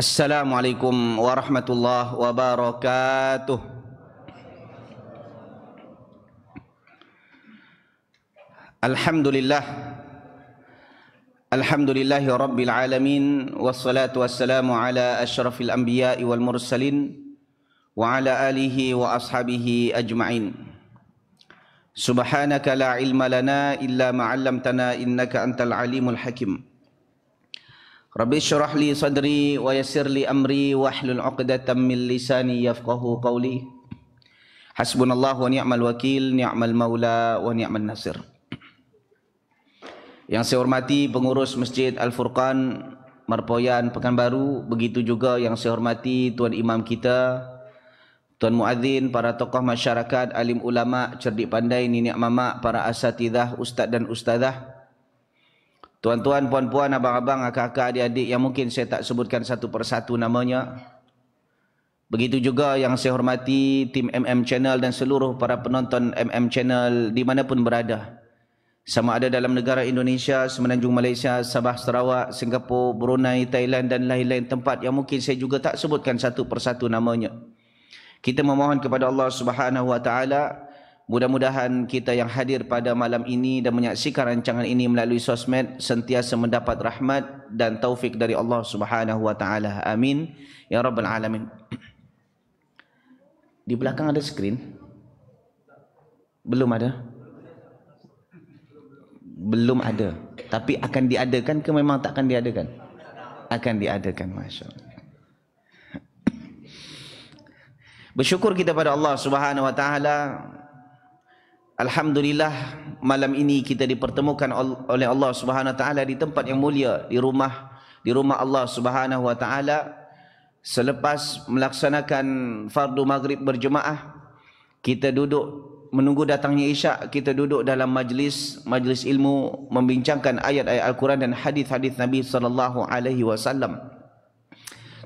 Assalamualaikum warahmatullahi wabarakatuh. Alhamdulillah. Alhamdulillahi rabbil alamin. Wassalatu wassalamu ala asyrafil anbiya'i wal mursalin wa ala alihi wa ashabihi ajma'in. Subhanaka la ilma lana illa ma 'allamtana innaka antal alimul hakim. Rabbi syrah li sadri wa yassir li amri wahlul 'uqdatam min lisani yafqahu qawli. Hasbunallahu wa ni'mal wakil, ni'mal maula wa ni'man nasir. Yang saya hormati pengurus Masjid Al-Furqan Marpoyan Pekanbaru, begitu juga yang saya hormati tuan imam kita, tuan muadzin, para tokoh masyarakat, alim ulama, cerdik pandai, nenek mamak, para asatidzah, ustaz dan ustazah, tuan-tuan, puan-puan, abang-abang, akak-akak, adik-adik yang mungkin saya tak sebutkan satu persatu namanya. Begitu juga yang saya hormati tim MM Channel dan seluruh para penonton MM Channel dimanapun berada. Sama ada dalam negara Indonesia, Semenanjung Malaysia, Sabah, Sarawak, Singapura, Brunei, Thailand dan lain-lain tempat yang mungkin saya juga tak sebutkan satu persatu namanya. Kita memohon kepada Allah Subhanahu Wa Taala, mudah-mudahan kita yang hadir pada malam ini dan menyaksikan rancangan ini melalui sosmed sentiasa mendapat rahmat dan taufik dari Allah Subhanahu Wa Taala. Amin ya rabbal alamin. Di belakang ada skrin? Belum ada? Belum ada. Tapi akan diadakan ke memang tak akan diadakan? Akan diadakan, masya-Allah. Bersyukur kita pada Allah Subhanahu Wa Taala. Alhamdulillah, malam ini kita dipertemukan oleh Allah Subhanahu Wa Taala di tempat yang mulia, di rumah Allah Subhanahu Wa Taala. Selepas melaksanakan fardu maghrib berjemaah, kita duduk menunggu datangnya Isyak, kita duduk dalam majlis ilmu membincangkan ayat-ayat Al-Quran dan hadis-hadis Nabi sallallahu alaihi wasallam.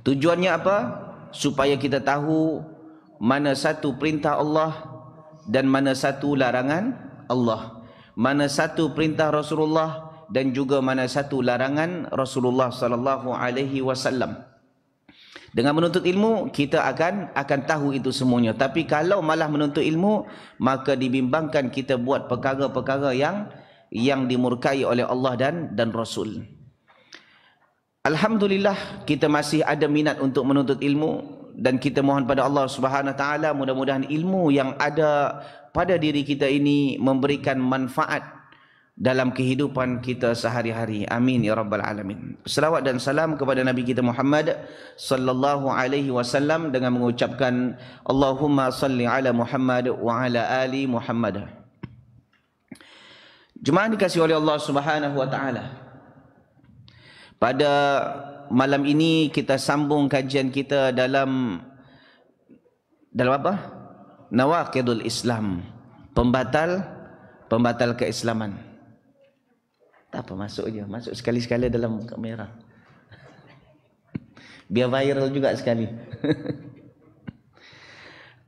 Tujuannya apa? Supaya kita tahu mana satu perintah Allah dan mana satu larangan Allah, mana satu perintah Rasulullah dan juga mana satu larangan Rasulullah sallallahu alaihi wasallam. Dengan menuntut ilmu kita akan tahu itu semuanya. Tapi kalau malah menuntut ilmu, maka dibimbangkan kita buat perkara-perkara yang dimurkai oleh Allah dan Rasul. Alhamdulillah, kita masih ada minat untuk menuntut ilmu dan kita mohon pada Allah Subhanahu Wa Taala mudah-mudahan ilmu yang ada pada diri kita ini memberikan manfaat dalam kehidupan kita sehari-hari. Amin ya rabbal alamin. Selawat dan salam kepada Nabi kita Muhammad sallallahu alaihi wasallam dengan mengucapkan Allahumma salli ala Muhammad wa ala ali Muhammad. Jemaah dikasihi oleh Allah Subhanahu Wa Taala. Pada malam ini kita sambung kajian kita dalam apa? Nawaqidul Islam. Pembatal keislaman. Tak apa, masuk je. Masuk sekali-sekala dalam kamera. Biar viral juga sekali.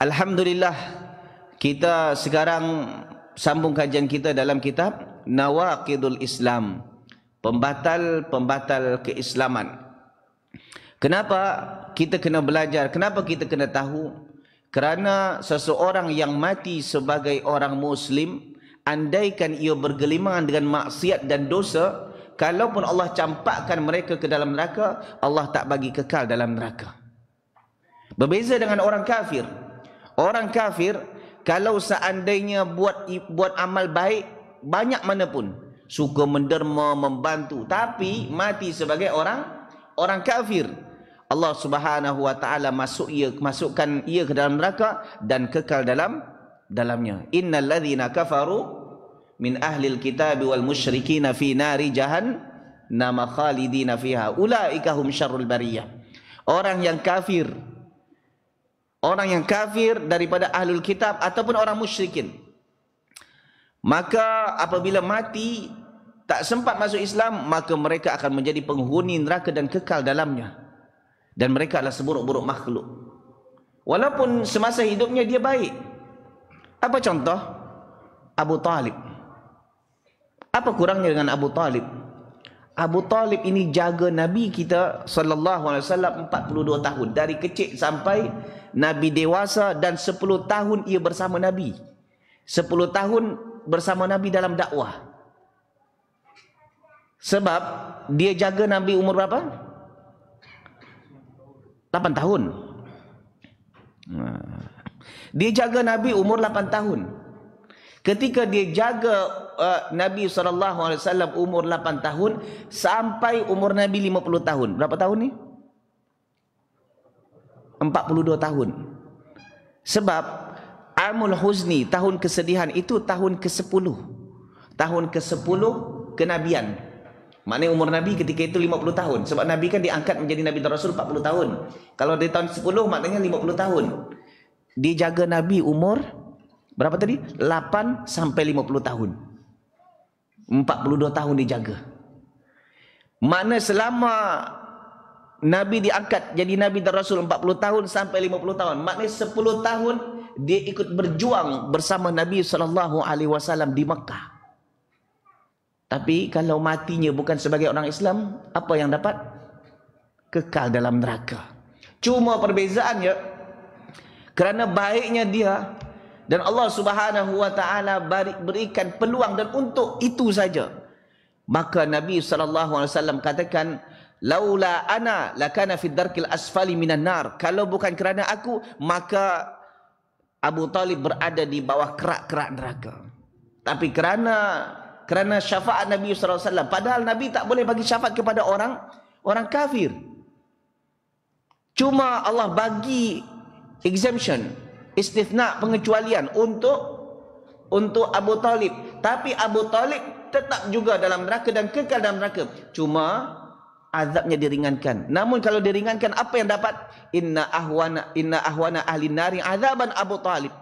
Alhamdulillah, kita sekarang sambung kajian kita dalam kitab Nawaqidul Islam. Pembatal keislaman. Kenapa kita kena belajar? Kenapa kita kena tahu? Kerana seseorang yang mati sebagai orang Muslim, andaikan ia bergelimangan dengan maksiat dan dosa, kalaupun Allah campakkan mereka ke dalam neraka, Allah tak bagi kekal dalam neraka. Berbeza dengan orang kafir. Orang kafir, kalau seandainya buat amal baik, banyak mana pun, suka menderma, membantu, tapi mati sebagai orang kafir, Allah Subhanahu Wa Taala masukkan ia ke dalam neraka dan kekal dalamnya. Innal ladzina kafaru min ahlil kitabi wal musyrikina fi nari jahannam khalidina fiha ulaika hum syarrul bariyah. Orang yang kafir daripada ahlul kitab ataupun orang musyrikin, maka apabila mati tak sempat masuk Islam, maka mereka akan menjadi penghuni neraka dan kekal dalamnya. Dan mereka adalah seburuk-buruk makhluk. Walaupun semasa hidupnya dia baik. Apa contoh? Abu Talib. Apa kurangnya dengan Abu Talib? Abu Talib ini jaga Nabi kita sallallahu alaihi wasallam 42 tahun, dari kecil sampai Nabi dewasa, dan 10 tahun ia bersama Nabi. 10 tahun bersama Nabi dalam dakwah. Sebab dia jaga Nabi umur berapa? 8 tahun. Dia jaga Nabi umur 8 tahun. Ketika dia jaga Nabi SAW umur 8 tahun sampai umur Nabi 50 tahun. Berapa tahun ni? 42 tahun. Sebab Amul Huzni, tahun kesedihan itu tahun ke-10. Tahun ke-10 kenabian. Maknanya umur Nabi ketika itu 50 tahun. Sebab Nabi kan diangkat menjadi Nabi dan Rasul 40 tahun. Kalau di tahun 10 maknanya 50 tahun. Dia jaga Nabi umur berapa tadi? 8 sampai 50 tahun. 42 tahun dijaga. Mana selama Nabi diangkat jadi Nabi dan Rasul 40 tahun sampai 50 tahun. Maknanya 10 tahun dia ikut berjuang bersama Nabi SAW di Mekah. Tapi kalau matinya bukan sebagai orang Islam, apa yang dapat? Kekal dalam neraka. Cuma perbezaannya, kerana baiknya dia, dan Allah Subhanahu wa taala berikan peluang, dan untuk itu saja maka Nabi SAW katakan, laula ana lakana fid darkil asfali minan nar. Kalau bukan kerana aku, maka Abu Talib berada di bawah kerak-kerak neraka. Tapi kerana syafaat Nabi SAW, padahal Nabi tak boleh bagi syafaat kepada orang kafir. Cuma Allah bagi exemption, istithna, pengecualian untuk Abu Talib. Tapi Abu Talib tetap juga dalam neraka dan kekal dalam neraka. Cuma azabnya diringankan. Namun kalau diringankan, apa yang dapat? Inna ahwana ahli nari azaban Abu Talib.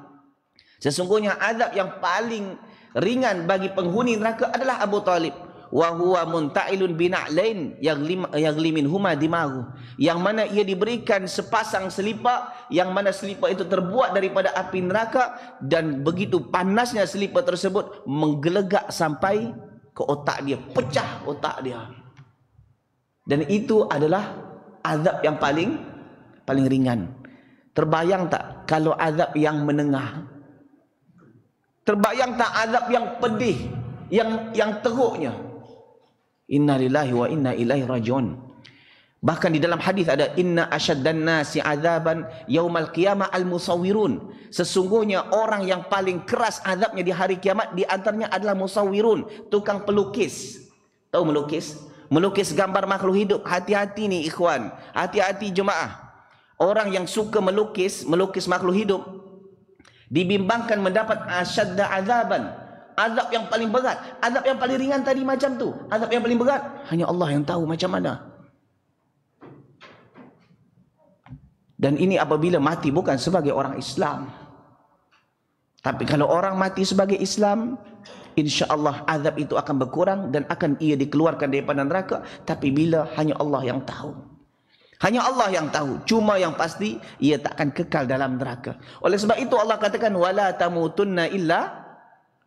Sesungguhnya azab yang paling ringan bagi penghuni neraka adalah Abu Talib. Wa huwa munta'ilun bina'lain yaghlimin huma dimahu. Yang mana ia diberikan sepasang selipar, yang mana selipar itu terbuat daripada api neraka, dan begitu panasnya selipar tersebut menggelegak sampai ke otak dia, pecah otak dia. Dan itu adalah azab yang paling ringan. Terbayang tak kalau azab yang menengah? Terbayang tak azab yang pedih, yang teruknya? Inna lillahi wa inna ilaihi rajiun. Bahkan di dalam hadis ada, inna asyaddan nasi azaban yaumal qiyamah al-musawwirun. Sesungguhnya orang yang paling keras azabnya di hari kiamat di antaranya adalah musawwirun, tukang pelukis. Tahu melukis? Melukis gambar makhluk hidup. Hati-hati ni ikhwan, hati-hati jemaah. Orang yang suka melukis makhluk hidup dibimbangkan mendapat asyadda azaban, azab yang paling berat. Azab yang paling ringan tadi macam tu, azab yang paling berat hanya Allah yang tahu macam mana. Dan ini apabila mati bukan sebagai orang Islam. Tapi kalau orang mati sebagai Islam, insya-Allah azab itu akan berkurang dan akan ia dikeluarkan daripada neraka. Tapi bila, hanya Allah yang tahu. Hanya Allah yang tahu. Cuma yang pasti, ia takkan kekal dalam neraka. Oleh sebab itu Allah katakan, wala tamutunna illa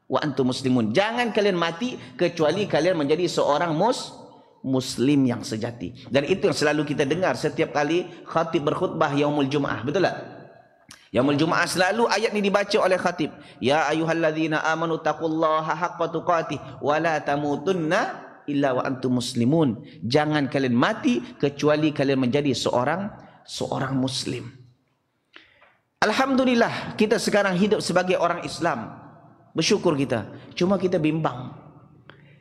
wa antum muslimun. Jangan kalian mati kecuali kalian menjadi seorang muslim yang sejati. Dan itu yang selalu kita dengar setiap kali khatib berkhutbah yaumul Jumaah. Betul tak? Yaumul Jumaah selalu ayat ni dibaca oleh khatib. Ya ayyuhalladzina amanu taqullaha haqqa tuqatih wa la tamutunna illa wa antum muslimun. Jangan kalian mati kecuali kalian menjadi seorang muslim. Alhamdulillah kita sekarang hidup sebagai orang Islam. Bersyukur kita. Cuma kita bimbang.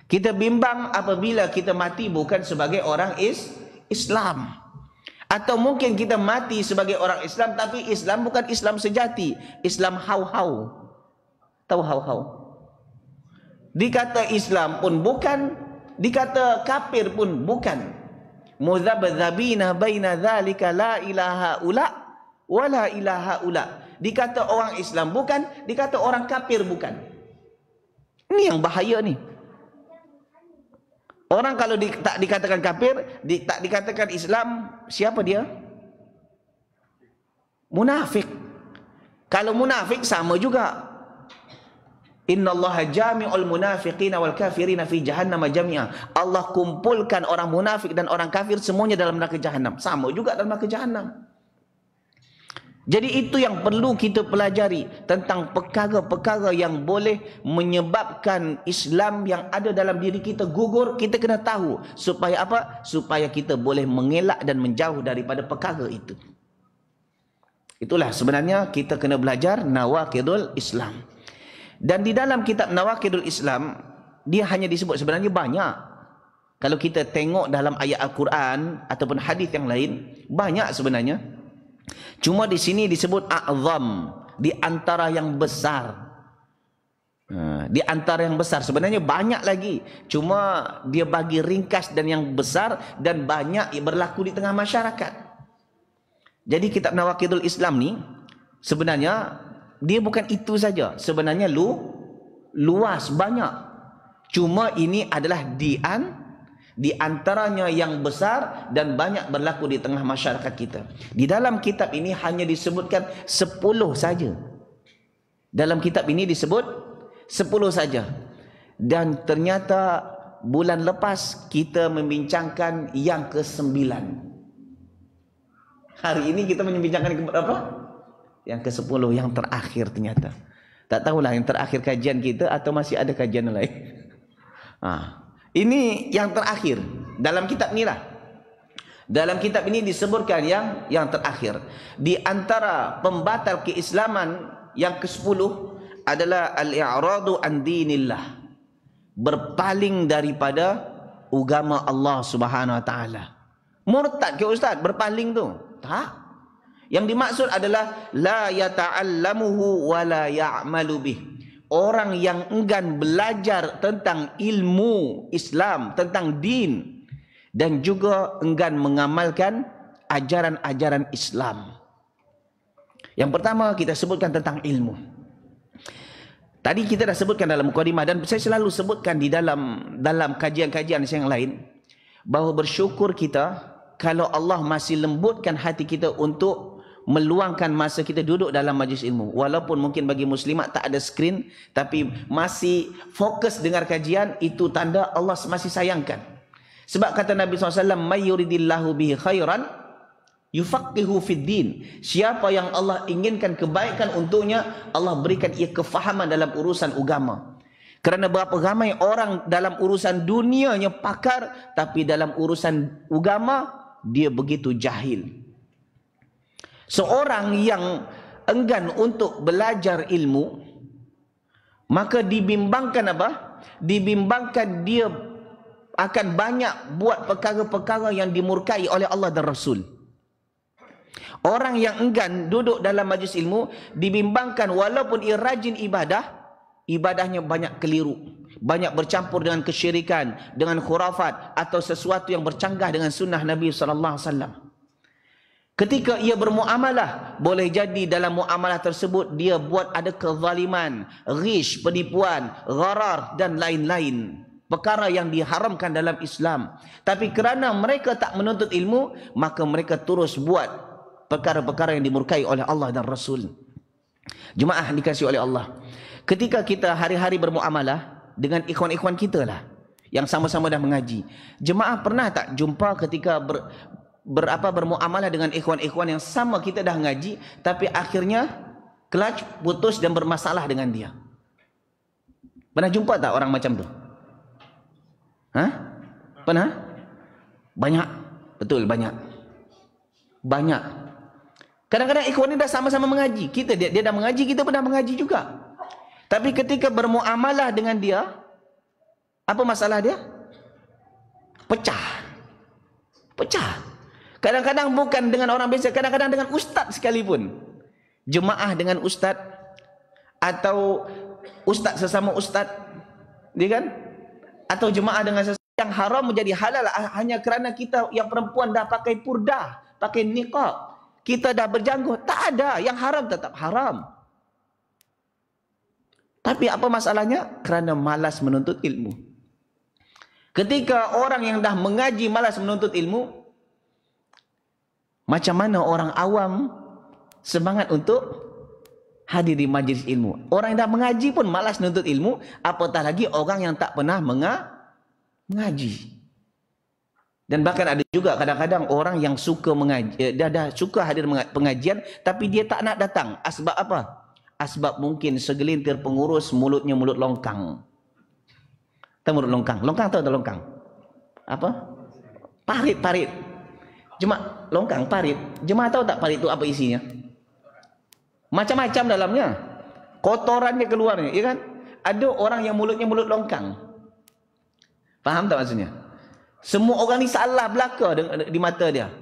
Kita bimbang apabila kita mati bukan sebagai orang Islam. Atau mungkin kita mati sebagai orang Islam, tapi Islam bukan Islam sejati. Islam hau-hau. Tahu hau-hau? Dikata Islam pun bukan, dikata kafir pun bukan. Muzabzabina baina dzalika la ilaha ula wa la ilaha ula. Dikata orang Islam bukan, dikata orang kafir bukan. Ini yang bahaya ni. Orang kalau tak dikatakan kafir, tak dikatakan Islam, siapa dia? Munafik. Kalau munafik sama juga. Innallaha jami'ul munafiqina wal kafirina fi jahannam jami'a. Allah kumpulkan orang munafik dan orang kafir semuanya dalam neraka jahanam. Sama juga dalam neraka jahanam. Jadi itu yang perlu kita pelajari tentang perkara-perkara yang boleh menyebabkan Islam yang ada dalam diri kita gugur. Kita kena tahu supaya apa? Supaya kita boleh mengelak dan menjauh daripada perkara itu. Itulah sebenarnya kita kena belajar nawaqidul Islam. Dan di dalam kitab Nawaqidul Islam, dia hanya disebut, sebenarnya banyak. Kalau kita tengok dalam ayat Al-Quran ataupun hadis yang lain, banyak sebenarnya. Cuma di sini disebut a'zam, di antara yang besar. Di antara yang besar, sebenarnya banyak lagi. Cuma dia bagi ringkas dan yang besar dan banyak berlaku di tengah masyarakat. Jadi kitab Nawaqidul Islam ni sebenarnya dia bukan itu saja. Sebenarnya luas, banyak. Cuma ini adalah di antaranya yang besar dan banyak berlaku di tengah masyarakat kita. Di dalam kitab ini hanya disebutkan 10 saja. Dalam kitab ini disebut 10 saja. Dan ternyata bulan lepas kita membincangkan yang ke-9. Hari ini kita membincangkan yang ke-berapa? Yang ke-10, yang terakhir ternyata. Tak tahulah yang terakhir kajian kita atau masih ada kajian lain. Ini yang terakhir. Dalam kitab ni lah. Dalam kitab ini disebutkan yang terakhir. Di antara pembatal keislaman yang ke-10 adalah al-i'radu an dinillah. Berpaling daripada agama Allah Subhanahu wa taala. Murtad ke ustaz? Berpaling tu? Tak. Yang dimaksud adalah la yata'allamuhu wa la ya'malu bih. Orang yang enggan belajar tentang ilmu Islam, tentang din, dan juga enggan mengamalkan ajaran-ajaran Islam. Yang pertama kita sebutkan tentang ilmu. Tadi kita dah sebutkan dalam mukadimah dan saya selalu sebutkan di dalam kajian-kajian yang lain bahawa bersyukur kita kalau Allah masih lembutkan hati kita untuk meluangkan masa kita duduk dalam majlis ilmu. Walaupun mungkin bagi muslimat tak ada skrin, tapi masih fokus dengar kajian, itu tanda Allah masih sayangkan. Sebab kata Nabi SAW, "May yuridillahu bihi khairan yufaqihu fid din." Siapa yang Allah inginkan kebaikan untuknya, Allah berikan ia kefahaman dalam urusan agama. Kerana berapa ramai orang dalam urusan dunianya pakar, tapi dalam urusan agama dia begitu jahil. Seorang yang enggan untuk belajar ilmu, maka dibimbangkan apa? Dibimbangkan dia akan banyak buat perkara-perkara yang dimurkai oleh Allah dan Rasul. Orang yang enggan duduk dalam majlis ilmu dibimbangkan walaupun ia rajin ibadah, ibadahnya banyak keliru, banyak bercampur dengan kesyirikan, dengan khurafat atau sesuatu yang bercanggah dengan sunnah Nabi SAW. Ketika ia bermuamalah, boleh jadi dalam muamalah tersebut dia buat ada kezaliman, ghish, penipuan, gharar dan lain-lain. Perkara yang diharamkan dalam Islam. Tapi kerana mereka tak menuntut ilmu, maka mereka terus buat perkara-perkara yang dimurkai oleh Allah dan Rasul. Jemaah dikasihi oleh Allah. Ketika kita hari-hari bermuamalah dengan ikhwan-ikhwan kita lah, yang sama-sama dah mengaji. Jemaah pernah tak jumpa ketika bermuamalah dengan ikhwan-ikhwan yang sama kita dah ngaji, tapi akhirnya kelaj, putus dan bermasalah dengan dia? Pernah jumpa tak orang macam tu? Pernah? Banyak. Betul, banyak. Banyak. Kadang-kadang ikhwan ni dah sama-sama mengaji. Dia dah mengaji, kita pun dah mengaji juga. Tapi ketika bermuamalah dengan dia, apa masalah dia? Pecah. Kadang-kadang bukan dengan orang biasa, kadang-kadang dengan ustaz sekalipun. Jemaah dengan ustaz, atau ustaz sesama ustaz, dia kan? Atau jemaah dengan sesama. Yang haram menjadi halal hanya kerana kita yang perempuan dah pakai purdah, pakai niqab, kita dah berjanggut. Tak ada, yang haram tetap haram. Tapi apa masalahnya? Kerana malas menuntut ilmu. Ketika orang yang dah mengaji malas menuntut ilmu, macam mana orang awam semangat untuk hadir di majlis ilmu. Orang yang dah mengaji pun malas nuntut ilmu, apatah lagi orang yang tak pernah mengaji. Dan bahkan ada juga kadang-kadang orang yang suka mengaji, dah suka hadir pengajian, tapi dia tak nak datang. Asbab apa? Asbab mungkin segelintir pengurus mulutnya mulut longkang. Tahu mulut longkang? Longkang tahu tak longkang? Apa? Parit. Jemaah longkang, parit. Jemaah tahu tak parit itu apa isinya? Macam-macam dalamnya. Kotorannya keluarnya, ya kan? Ada orang yang mulutnya mulut longkang. Faham tak maksudnya? Semua orang ni salah belaka di mata dia.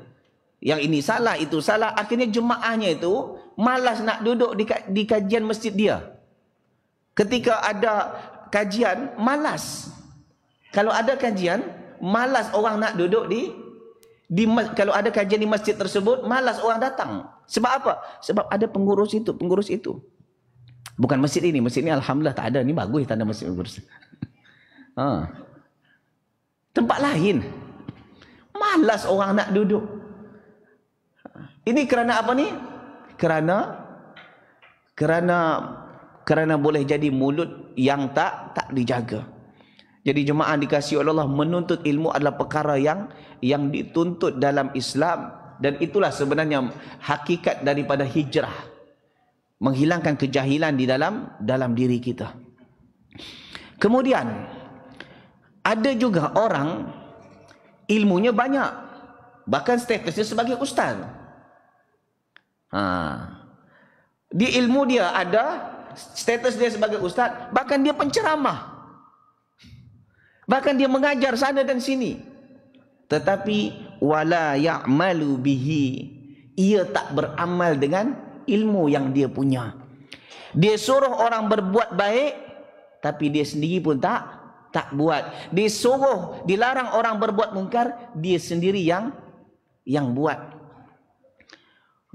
Yang ini salah, itu salah. Akhirnya jemaahnya itu malas nak duduk di kajian masjid dia. Ketika ada kajian, malas. Kalau ada kajian, malas orang nak duduk kalau ada kajian di masjid tersebut, malas orang datang. Sebab apa? Sebab ada pengurus itu. Bukan masjid ini alhamdulillah tak ada. Ni bagus tanda masjid pengurus. Tempat lain malas orang nak duduk. Ini kerana apa ni? Kerana boleh jadi mulut yang tak dijaga. Jadi jemaah dikasihi oleh Allah, menuntut ilmu adalah perkara yang dituntut dalam Islam, dan itulah sebenarnya hakikat daripada hijrah. Menghilangkan kejahilan di dalam diri kita. Kemudian ada juga orang ilmunya banyak, bahkan statusnya sebagai ustaz. Di ilmu dia ada, status dia sebagai ustaz, bahkan dia penceramah, bahkan dia mengajar sana dan sini. Tetapi wala ya'malu bihi, ia tak beramal dengan ilmu yang dia punya. Dia suruh orang berbuat baik, tapi dia sendiri pun tak buat. Disuruh, dilarang orang berbuat mungkar, dia sendiri yang buat.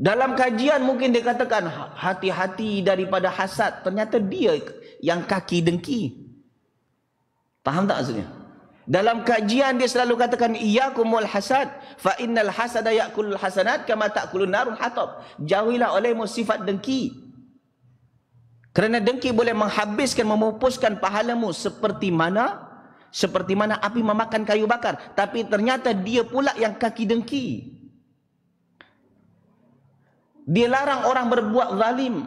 Dalam kajian mungkin dia katakan hati-hati daripada hasad, ternyata dia yang kaki dengki. Faham tak maksudnya? Dalam kajian dia selalu katakan iyyakumul hasad fa innal hasada ya'kulul hasanat kama ta'kulun narun hatab. Jauhilah olehmu sifat dengki. Kerana dengki boleh menghabiskan, memupuskan pahalamu seperti mana api memakan kayu bakar. Tapi ternyata dia pula yang kaki dengki. Dia larang orang berbuat zalim.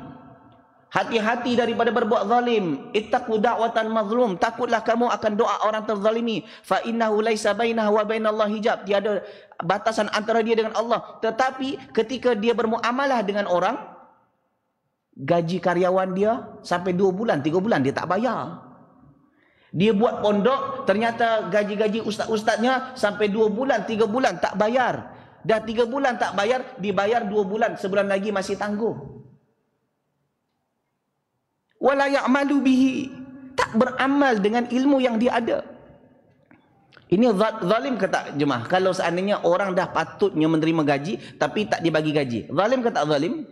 Hati-hati daripada berbuat zalim. Ittaqu da'watan mazlum. Takutlah kamu akan doa orang terzalimi. Fa innahu laisa bainahu wa bainallahi hijab. Tiada batasan antara dia dengan Allah. Tetapi ketika dia bermuamalah dengan orang, gaji karyawan dia sampai 2 bulan, 3 bulan dia tak bayar. Dia buat pondok, ternyata gaji-gaji ustaz-ustaznya sampai 2 bulan, 3 bulan tak bayar. Dah 3 bulan tak bayar, dibayar 2 bulan, sebulan lagi masih tangguh. Wala ya'malu bihi, tak beramal dengan ilmu yang dia ada. Ini zalim kata jemaah. Kalau seandainya orang dah patutnya menerima gaji tapi tak dibagi gaji, zalim kata zalim?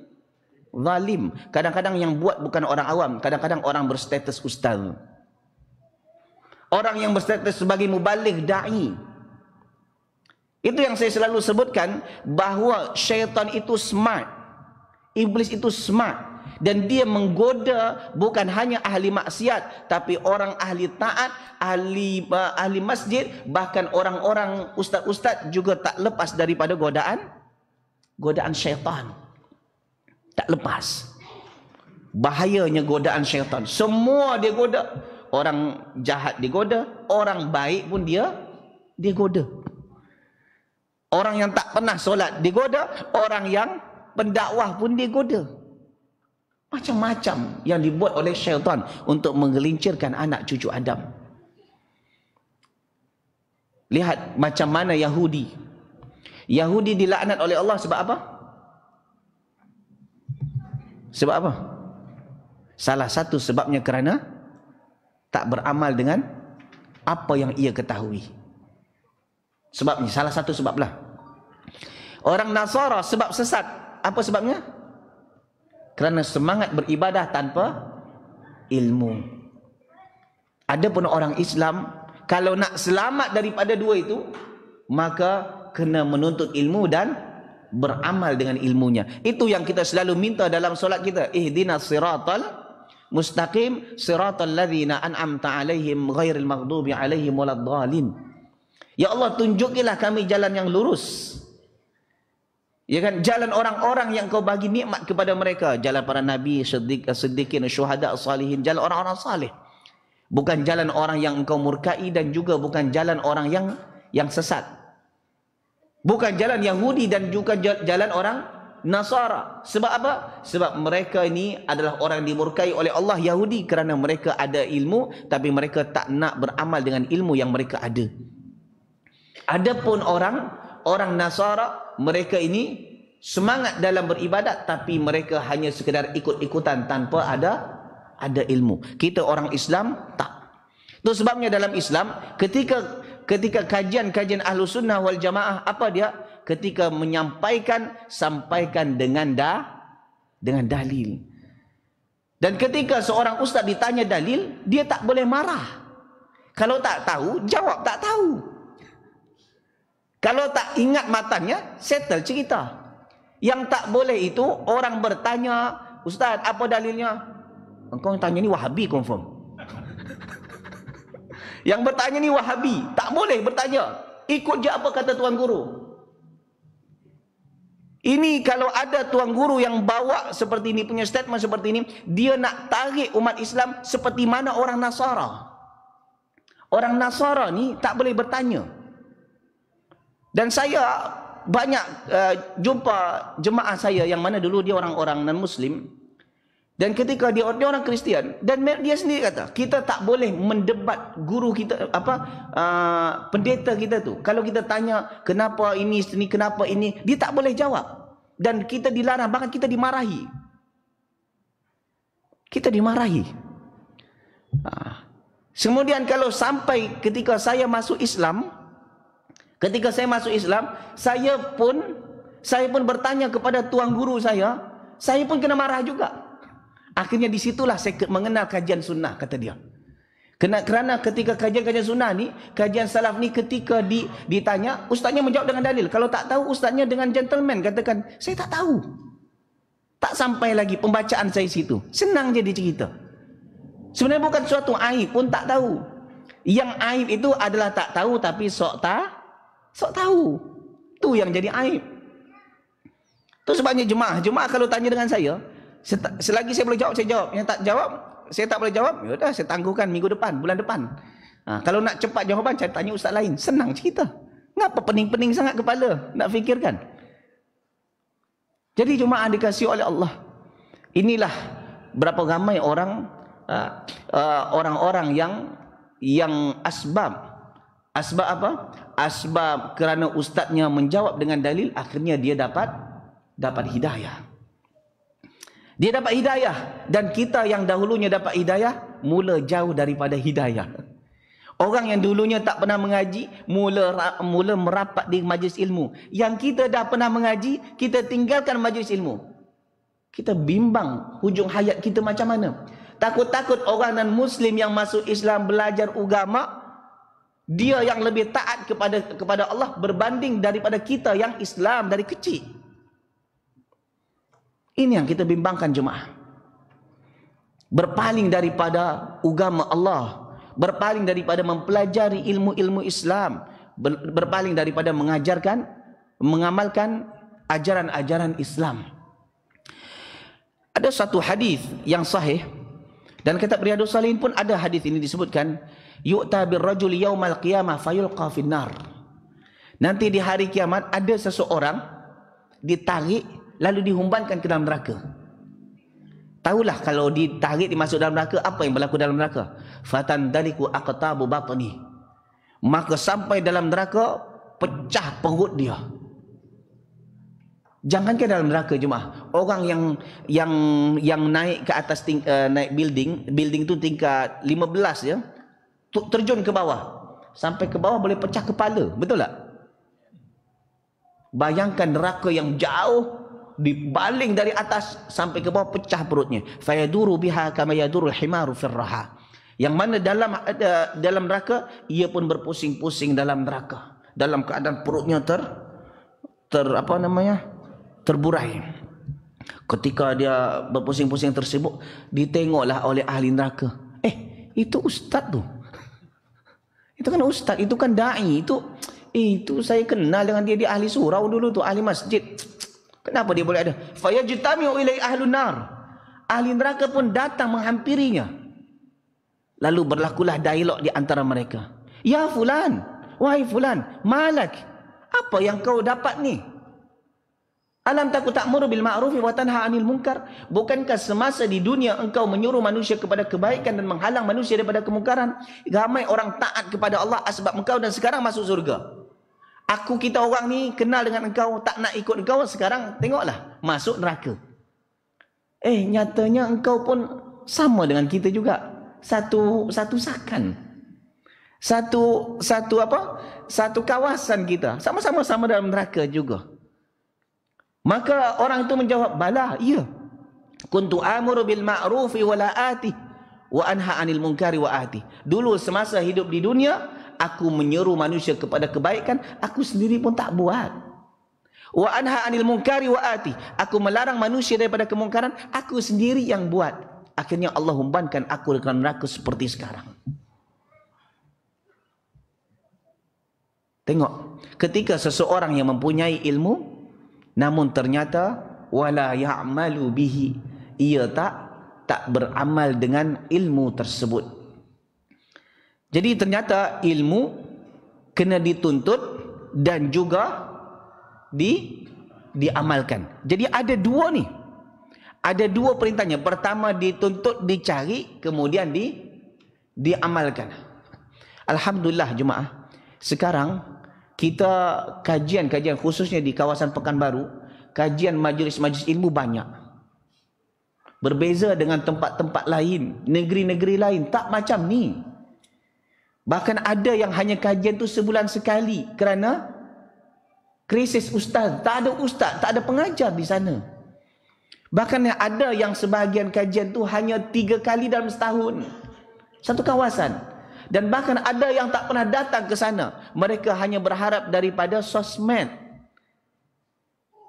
Zalim. Kadang-kadang yang buat bukan orang awam, kadang-kadang orang berstatus ustaz. Orang yang berstatus sebagai mubaligh, da'i. Itu yang saya selalu sebutkan, bahawa syaitan itu smart. Iblis itu smart. Dan dia menggoda bukan hanya ahli maksiat, tapi orang ahli taat, ahli masjid, bahkan orang-orang ustaz-ustaz juga tak lepas daripada godaan syaitan. Tak lepas. Bahayanya godaan syaitan. Semua dia goda. Orang jahat digoda, orang baik pun dia goda. Orang yang tak pernah solat digoda, orang yang pendakwah pun digoda. Macam-macam yang dibuat oleh syaitan untuk menggelincirkan anak cucu Adam. Lihat macam mana Yahudi. Yahudi dilaknat oleh Allah sebab apa? Sebab apa? Salah satu sebabnya kerana tak beramal dengan apa yang ia ketahui. Sebabnya, salah satu sebablah. Orang Nasara sebab sesat. Apa sebabnya? Kerana semangat beribadah tanpa ilmu. Ada pun orang Islam, kalau nak selamat daripada dua itu, maka kena menuntut ilmu dan beramal dengan ilmunya. Itu yang kita selalu minta dalam solat kita. Ihdinas siratal mustaqim siratal ladzina an'amta alaihim ghairil maghdubi alaihim waladdallin. Ya Allah, tunjukilah kami jalan yang lurus. Ya kan, jalan orang-orang yang kau bagi nikmat kepada mereka, jalan para nabi, siddiqin, syuhada, salihin, jalan orang-orang saleh. Bukan jalan orang yang engkau murkai, dan juga bukan jalan orang yang sesat. Bukan jalan Yahudi dan juga jalan orang Nasara. Sebab apa? Sebab mereka ini adalah orang yang dimurkai oleh Allah, Yahudi, kerana mereka ada ilmu tapi mereka tak nak beramal dengan ilmu yang mereka ada. Adapun orang Nasara, mereka ini semangat dalam beribadat tapi mereka hanya sekedar ikut-ikutan tanpa ada ilmu. Kita orang Islam tak. Itu sebabnya dalam Islam ketika kajian-kajian Ahlus Sunnah wal Jamaah, apa dia? Ketika menyampaikan, sampaikan dengan dalil. Dan ketika seorang ustaz ditanya dalil, dia tak boleh marah. Kalau tak tahu, jawab tak tahu. Kalau tak ingat matanya, settle cerita. Yang tak boleh itu orang bertanya, ustaz apa dalilnya? Engkau tanya ni Wahabi confirm. Yang bertanya ni Wahabi, tak boleh bertanya. Ikut je apa kata tuan guru. Ini kalau ada tuan guru yang bawa seperti ini, punya statement seperti ini, dia nak tarik umat Islam seperti mana orang Nasara. Orang Nasara ni tak boleh bertanya. Dan saya banyak jumpa jemaah saya yang mana dulu dia orang-orang non-Muslim, dan ketika dia orang Kristian, dan dia sendiri kata kita tak boleh mendebat guru kita, pendeta kita tu. Kalau kita tanya kenapa ini, kenapa ini, dia tak boleh jawab, dan kita dilarang, bahkan kita dimarahi. Kemudian kalau sampai ketika saya masuk Islam, saya pun bertanya kepada tuan guru saya pun kena marah juga. Akhirnya disitulah saya mengenal kajian sunnah, kata dia. Kerana ketika kajian-kajian sunnah ni, kajian salaf ni, ketika ditanya, ustaznya menjawab dengan dalil. Kalau tak tahu, ustaznya dengan gentleman katakan, saya tak tahu. Tak sampai lagi pembacaan saya situ. Senang je dicerita. Sebenarnya bukan suatu aib pun tak tahu. Yang aib itu adalah tak tahu tapi sok tahu. Tu yang jadi aib. Tu sebabnya jemaah kalau tanya dengan saya, selagi saya boleh jawab, saya jawab. Yang tak jawab, saya tak boleh jawab, ya dah saya tangguhkan minggu depan, bulan depan. Kalau nak cepat jawapan, saya tanya ustaz lain. Senang cerita. Ngapa pening-pening sangat kepala nak fikirkan? Jadi jemaah dikasihi oleh Allah. Inilah berapa ramai orang-orang yang asbab apa? Asbab kerana ustaznya menjawab dengan dalil, akhirnya dia dapat hidayah. Dia dapat hidayah, dan kita yang dahulunya dapat hidayah mula jauh daripada hidayah. Orang yang dulunya tak pernah mengaji mula merapat di majlis ilmu. Yang kita dah pernah mengaji, kita tinggalkan majlis ilmu. Kita bimbang hujung hayat kita macam mana. Takut-takut orang non-Muslim yang masuk Islam belajar agama, dia yang lebih taat kepada Allah berbanding daripada kita yang Islam dari kecil. Ini yang kita bimbangkan jemaah. Berpaling daripada agama Allah, berpaling daripada mempelajari ilmu-ilmu Islam, berpaling daripada mengamalkan ajaran-ajaran Islam. Ada satu hadis yang sahih, dan kitab Riyadhus Shalihin pun ada hadis ini disebutkan, yu'ta birrajuli yaumal qiyamah fayulqa finnar. Nanti di hari kiamat ada seseorang ditarik lalu dihumbankan ke dalam neraka. Tahulah kalau ditarik, dimasuk dalam neraka, apa yang berlaku dalam neraka? Fatandaliku aqtabu batni. Maka sampai dalam neraka pecah perut dia. Jangankan dalam neraka jemaah, orang yang naik ke atas naik building tu tingkat 15 ya, terjun ke bawah, sampai ke bawah boleh pecah kepala, betul tak? Bayangkan neraka yang jauh, dibaling dari atas sampai ke bawah, pecah perutnya. Fayaduru biha kama yadurul himaru fir raha. Yang mana dalam neraka ia pun berpusing-pusing dalam neraka, dalam keadaan perutnya terburai. Ketika dia berpusing-pusing tersibuk, ditengoklah oleh ahli neraka. Itu ustaz tu. Itu kan ustaz, itu kan da'i, itu saya kenal dengan dia ahli surau dulu tu, ahli masjid. Kenapa dia boleh ada? Fayajtami'u ilai ahlun nar. Ahli neraka pun datang menghampirinya. Lalu berlakulah dialog di antara mereka. Ya fulan, wahai fulan, malak, apa yang kau dapat ni? Alam takut ta'muru bil ma'rufi wa tanha 'anil munkar? Bukankah semasa di dunia engkau menyuruh manusia kepada kebaikan dan menghalang manusia daripada kemungkaran? Ramai orang taat kepada Allah sebab engkau dan sekarang masuk surga. Kita orang ni kenal dengan engkau, tak nak ikut engkau, sekarang tengoklah masuk neraka. Nyatanya engkau pun sama dengan kita juga. Satu sakan. Satu kawasan kita. Sama-sama dalam neraka juga. Maka orang itu menjawab, bala, iya. Kuntu amuru bil ma'rufi wa la ati wa anha 'anil munkari wa ati. Dulu semasa hidup di dunia, aku menyeru manusia kepada kebaikan, aku sendiri pun tak buat. Wa anha 'anil munkari wa ati. Aku melarang manusia daripada kemungkaran, aku sendiri yang buat. Akhirnya Allah umpankan aku dengan neraka seperti sekarang. Tengok, ketika seseorang yang mempunyai ilmu, namun ternyata wala ya'malu bihi, ia tak beramal dengan ilmu tersebut. Jadi ternyata ilmu kena dituntut dan juga diamalkan. Jadi ada dua ni. Ada dua perintahnya. Pertama dituntut, dicari, kemudian diamalkan. Alhamdulillah jemaah. Sekarang kita kajian khususnya di kawasan Pekanbaru, kajian majlis-majlis ilmu banyak. Berbeza dengan tempat-tempat lain, negeri-negeri lain tak macam ni. Bahkan ada yang hanya kajian tu sebulan sekali kerana krisis ustaz, tak ada pengajar di sana. Bahkan ada yang sebahagian kajian tu hanya 3 kali dalam setahun. Satu kawasan. Dan bahkan ada yang tak pernah datang ke sana. Mereka hanya berharap daripada sosmed.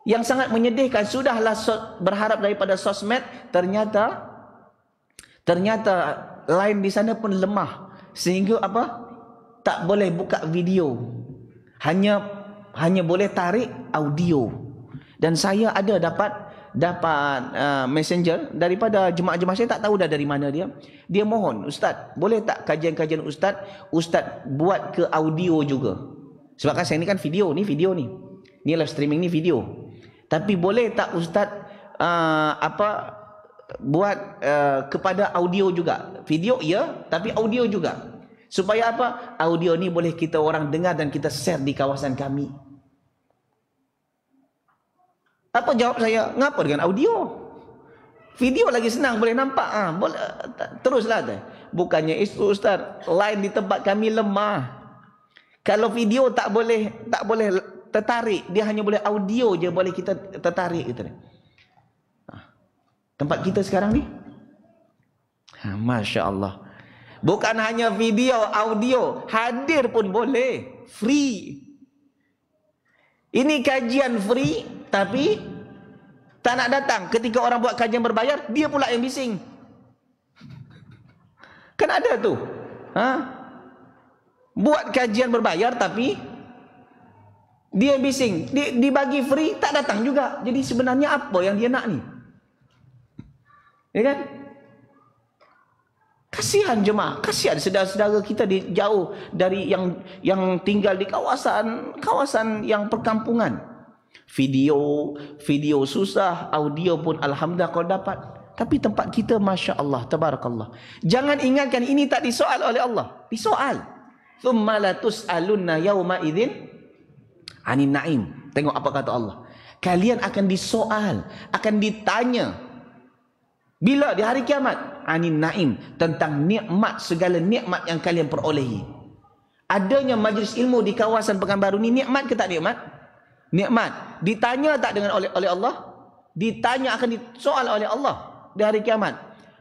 Yang sangat menyedihkan, sudahlah berharap daripada sosmed, ternyata line di sana pun lemah. Sehingga tak boleh buka video. Hanya boleh tarik audio. Dan saya ada dapat messenger daripada jemaah-jemaah, saya tak tahu dah dari mana dia mohon, ustaz boleh tak kajian-kajian ustaz buat ke audio juga, sebab kan saya ni kan video ni live streaming ni video, tapi boleh tak ustaz buat kepada audio juga, video ya tapi audio juga, supaya audio ni boleh kita orang dengar dan kita share di kawasan kami. Apa jawab saya? Ngapa dengan audio? Video lagi senang, boleh nampak. Boleh, teruslah. Bukannya itu ustaz, line di tempat kami lemah. Kalau video tak boleh tertarik, dia hanya boleh audio je boleh kita tertarik gitu. Tempat kita sekarang ni, Masya Allah. Bukan hanya video, audio, hadir pun boleh, free. Ini kajian free, tapi tak nak datang. Ketika orang buat kajian berbayar, dia pula yang bising. Kan ada tu. Buat kajian berbayar, tapi dia bising. Dibagi free, tak datang juga. Jadi sebenarnya apa yang dia nak ni? Ya kan? Kasihan jemaah, kasihan saudara-saudara kita jauh dari yang tinggal di kawasan yang perkampungan. Video susah, audio pun alhamdulillah kau dapat. Tapi tempat kita Masya Allah, Tabarakallah. Jangan ingatkan ini tak disoal oleh Allah. Disoal. Thumma la tus'alunna yawma idzin 'anin na'im. Tengok apa kata Allah. Kalian akan disoal, akan ditanya. Bila? Di hari kiamat. 'Anin na'im. Tentang nikmat, segala nikmat yang kalian perolehi. Adanya majlis ilmu di kawasan Pekanbaru ni nikmat ke tak nikmat? Nikmat. Ditanya tak dengan oleh Allah? Ditanya, akan disoal oleh Allah di hari kiamat.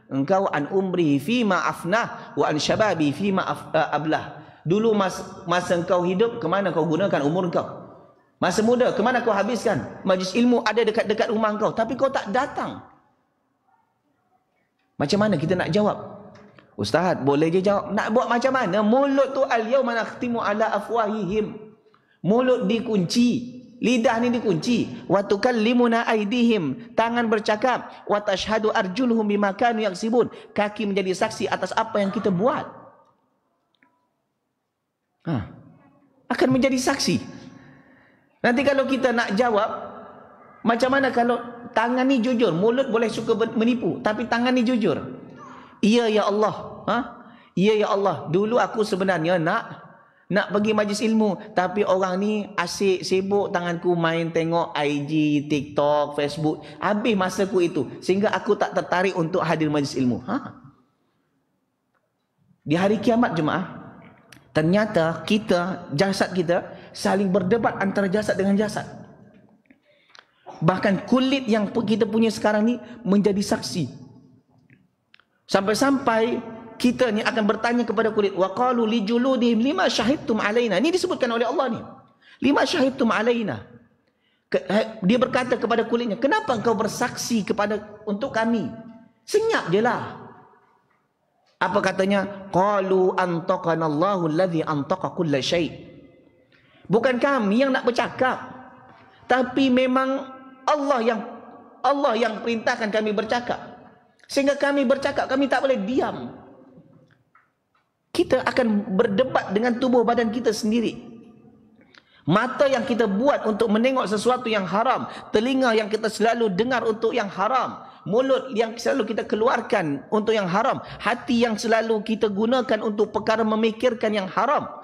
Engkau an umri fima afnah wa an syababi fima ablah. Dulu masa engkau hidup, kemana kau gunakan umur engkau? Masa muda, ke mana kau habiskan? Majlis ilmu ada dekat-dekat rumah kau, tapi kau tak datang. Macam mana kita nak jawab? Ustaz, boleh je jawab. Nak buat macam mana? Mulut tu al-yawma nakhtimu ala afwahihim. Mulut dikunci. Lidah ni dikunci. Wa tukallimuna aydihim. Tangan bercakap. Wa tashhadu arjuluhum bima kanu yaksibun. Kaki menjadi saksi atas apa yang kita buat. Akan menjadi saksi. Nanti kalau kita nak jawab, macam mana kalau tangan ni jujur? Mulut boleh suka menipu, tapi tangan ni jujur. Ya, ya Allah. Ya, ya Allah. Dulu aku sebenarnya nak pergi majlis ilmu, tapi orang ni asyik sibuk, tanganku main tengok IG, TikTok, Facebook. Habis masaku itu, sehingga aku tak tertarik untuk hadir majlis ilmu. Di hari kiamat jemaah, ternyata kita, jasad kita saling berdebat antara jasad dengan jasad. Bahkan kulit yang kita punya sekarang ni menjadi saksi. Sampai-sampai kita ni akan bertanya kepada kulit, wa qalu li juludihim lima syahidtum alaina. Ini disebutkan oleh Allah ni. Lima syahidtum alaina. Dia berkata kepada kulitnya, kenapa engkau bersaksi untuk kami? Senyap je lah. Apa katanya? Qalu antaqana Allahu allazi antaqa kulla syai'. Bukan kami yang nak bercakap, tapi memang Allah yang perintahkan kami bercakap. Sehingga kami bercakap, kami tak boleh diam. Kita akan berdebat dengan tubuh badan kita sendiri. Mata yang kita buat untuk menengok sesuatu yang haram, telinga yang kita selalu dengar untuk yang haram, mulut yang selalu kita keluarkan untuk yang haram, hati yang selalu kita gunakan untuk perkara memikirkan yang haram,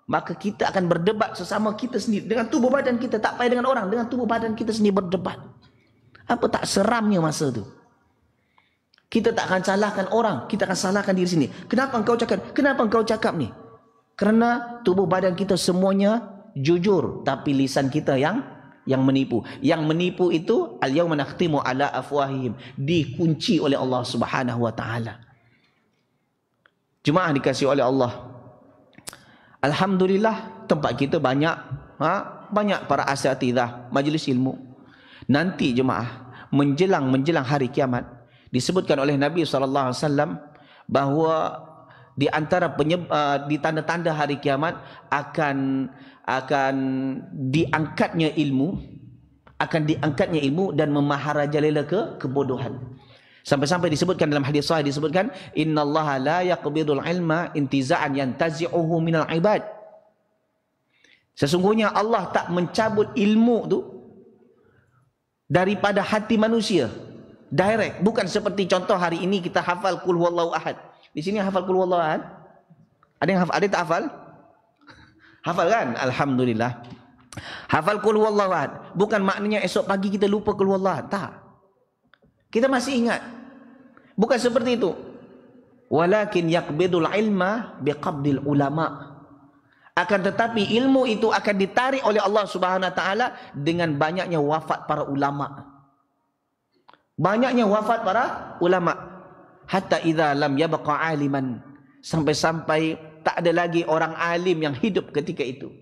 maka kita akan berdebat sesama kita sendiri. Dengan tubuh badan kita, tak payah dengan orang, dengan tubuh badan kita sendiri berdebat. Apa tak seramnya masa tu? Kita tak akan salahkan orang, kita akan salahkan diri sendiri. Kenapa engkau cakap? Kenapa engkau cakap ni? Kerana tubuh badan kita semuanya jujur, tapi lisan kita yang menipu. Yang menipu itu al-yawma nakhtimu ala afwahihim, dikunci oleh Allah Subhanahu wa taala. Jemaah dikasihi oleh Allah. Alhamdulillah, tempat kita banyak para asatidzah majlis ilmu. Nanti jemaah, menjelang hari kiamat, disebutkan oleh Nabi SAW bahawa di antara di tanda-tanda hari kiamat akan diangkatnya ilmu dan memaharajalela kebodohan. Sampai-sampai disebutkan dalam hadis sahih, disebutkan innallaha la yaqbidul ilma intiza'an yantazi'uhu minal ibad. Sesungguhnya Allah tak mencabut ilmu tu daripada hati manusia direct. Bukan seperti contoh hari ini kita hafal qul huwallahu ahad. Di sini hafal qul huwallahu ahad? Ada yang hafal, ada tak hafal? Hafal kan? Alhamdulillah. Hafal qul huwallahu ahad bukan maknanya esok pagi kita lupa qul huwallahu ahad. Tak. Kita masih ingat. Bukan seperti itu. Walakin yaqbidul ilma biqabdil ulama. Akan tetapi ilmu itu akan ditarik oleh Allah Subhanahu wa taala dengan banyaknya wafat para ulama. Banyaknya wafat para ulama. Hatta idza lam yabqa aliman. Sampai-sampai tak ada lagi orang alim yang hidup ketika itu.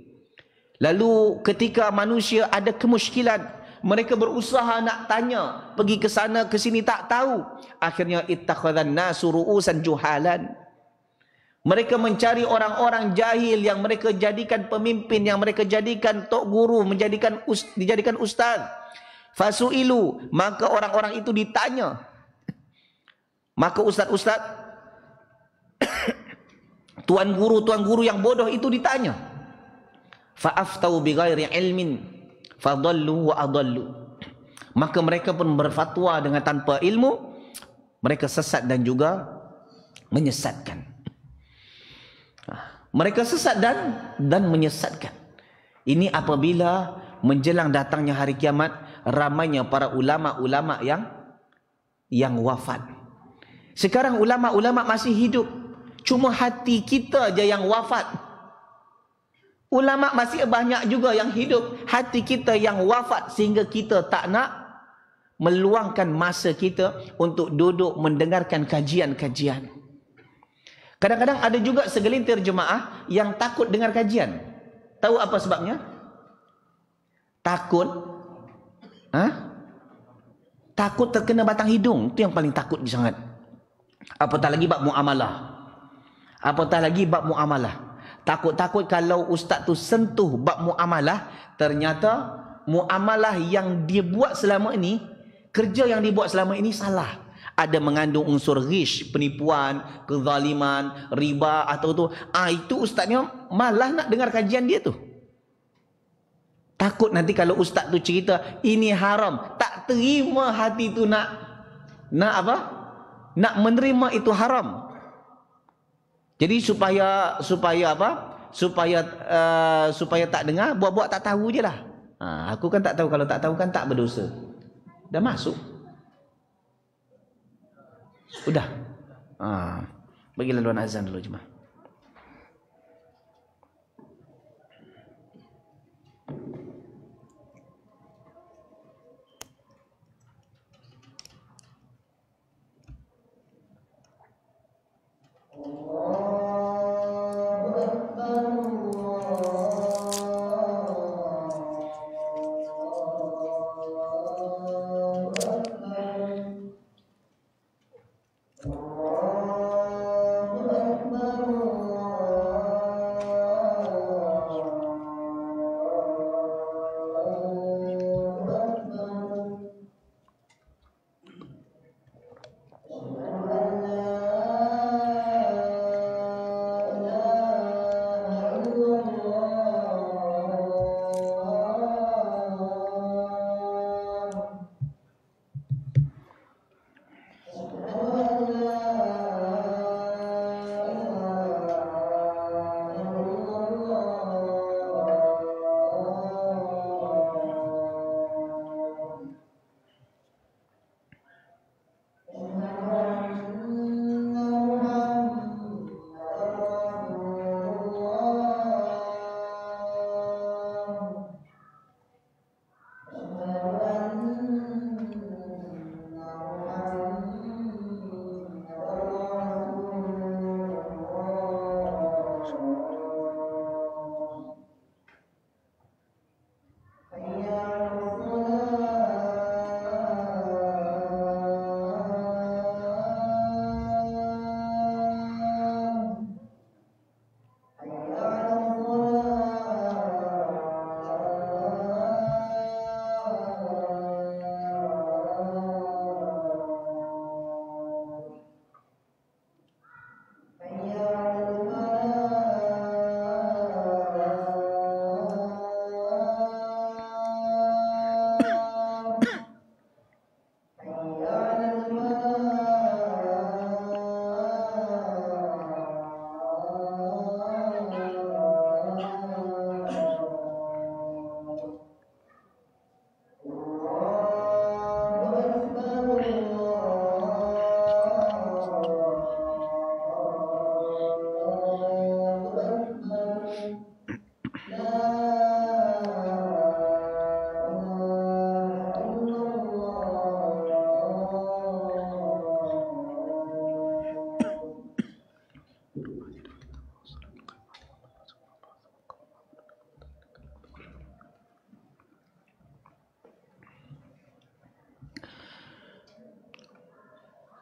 Lalu ketika manusia ada kemusykilan, mereka berusaha nak tanya, pergi ke sana ke sini tak tahu. Akhirnya ittakhadhan nasu ru'usan juhalan. Mereka mencari orang-orang jahil yang mereka jadikan pemimpin, yang mereka jadikan tok guru, dijadikan ustaz. Fasu'ilu, maka orang-orang itu ditanya. Maka ustaz-ustaz tuan guru yang bodoh itu ditanya. Fa'aftau bighairi ilmin fadallu wa adallu. Maka mereka pun berfatwa dengan tanpa ilmu, mereka sesat dan juga menyesatkan. Mereka sesat dan menyesatkan. Ini apabila menjelang datangnya hari kiamat, ramainya para ulama-ulama yang wafat. Sekarang ulama-ulama masih hidup, cuma hati kita je yang wafat. Ulama masih banyak juga yang hidup, hati kita yang wafat, sehingga kita tak nak meluangkan masa kita untuk duduk mendengarkan kajian-kajian. Kadang-kadang ada juga segelintir jemaah yang takut dengar kajian. Tahu apa sebabnya? Takut takut terkena batang hidung, itu yang paling takut sangat. Apatah lagi bab muamalah. Takut-takut kalau ustaz tu sentuh bab muamalah, ternyata muamalah yang dia buat selama ini, kerja yang dia buat selama ini salah. Ada mengandung unsur ghish, penipuan, kezaliman, riba atau tu. Itu ustaznya malah nak dengar kajian dia tu. Takut nanti kalau ustaz tu cerita ini haram, tak terima hati tu nak apa? Nak menerima itu haram. Jadi supaya apa? Supaya tak dengar, buat-buat tak tahu je lah. Aku kan tak tahu, kalau tak tahu kan tak berdosa. Dah masuk. Udah. Bagi laluan azan dulu jemaah.